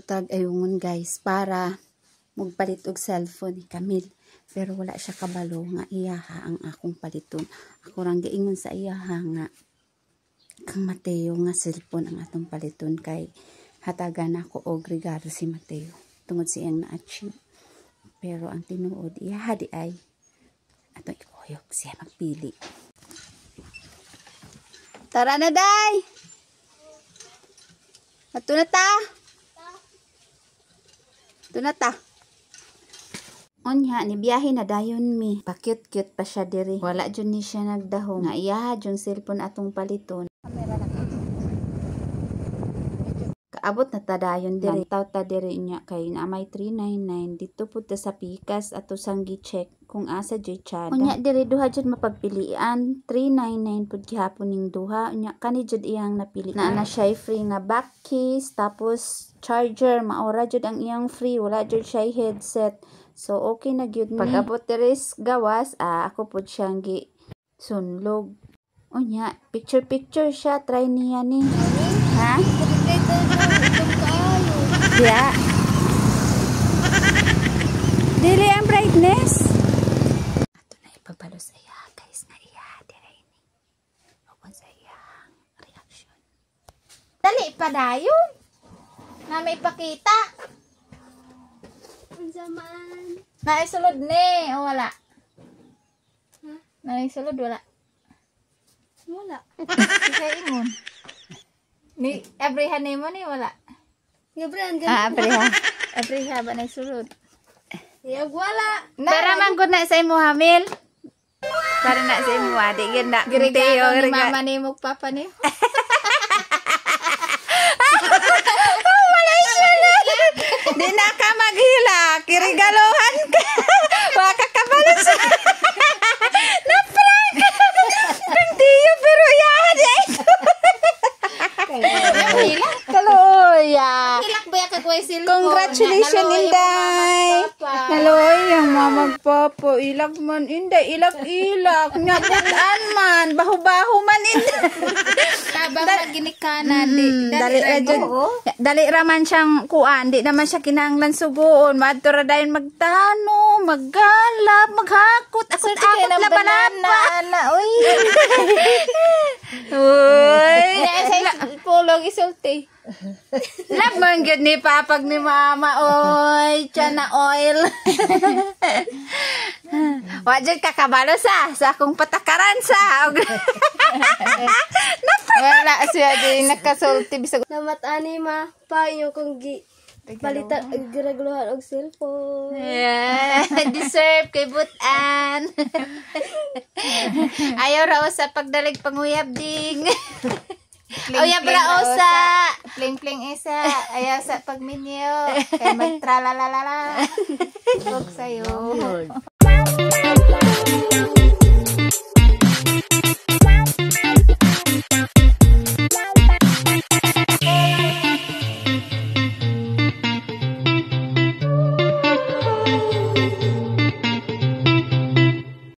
tag ayungon guys para magpalit og cellphone ni Camille. Pero wala siya kabalo nga iyaha ang akong paliton. Ako rang giingon sa iyaha nga kang Mateo nga cellphone ang atong paliton kay hatagan ako og regalo si Mateo tungod siyang na-achieve. Pero ang tinuod iyaha di ay atong ikuyog siya magpili. Tara na day. Ato na ta. Ato na ta. Onya ni biyahe na dayon mi. Pa-cute-cute pa siya diri. Wala jud ni siya nagdahong. Nga iyaha jud cellphone atong paliton. Kaabot na ta dayon diri. Taw ta diri nya kay na may 399 dito pud ta sa Pikas ato sang gi-check kung asa jud chada. Unya diri duha jud mapagpilian. 399 pud gihapon ning duha. Unya kani jud iyang napili. Na siya free nga back case tapos charger maura jud ang iyang free. Wala jud siya headset. So okay na gyud ni. Pag-abot diri gawas ako pud siyang gi sunlog. Unya picture siya try niya ni. Ha? Ya. Dili ang brightness. Ato na ipabalo sa iya guys nga iya dire ni. Open sa iya reaction. Dali pa dayon. Na may pakita. Zaman. Naisulod ni o wala? Huh? Naisulod wala? Wala. Kaya ingon. Ni abrihan ni mo ni wala? Gabrihan abriha. Abriha ba naisulod? Ya wala. Pero man gud na sa imo hamil. Para na sa imo adi gyud na. Girigalo ni mama ni mo papa ni. Di na ka maghila, kirigalohan ka. Waka ka balas. Na-prank. Prank tiyo, pero yan. Kaloya. Ilak ba ya kagway silpo? Congratulations, Inday. Kaloya, mamagpapo. Ilak man, Inday. Ilak. Nyabutan man. Baho-baho man, Inday. Tabang ginikanan. Dali raman siyang kuan. Di naman siya kinahanglan sugoon. Madto ra dayon magtano, maggalap, maghakot. Akot-akot labalaba. Uy. Uy. Pulog isulti. Labang gyud ni papag ni mama. Oy, tiyan na oil. Wajud kakabalo sa akong patakaran sa. Wala siya di nakasulti bisag. Namat ani ma pa inyo kung palita giragluhan og cellphone. Yeah, deserve kay butan. Ayaw ra sa pagdalig panguyab ding. Uyab ra usa. Pling isa. Ayaw sa pagminyo. Kay magtralalala. Huwag sa'yo.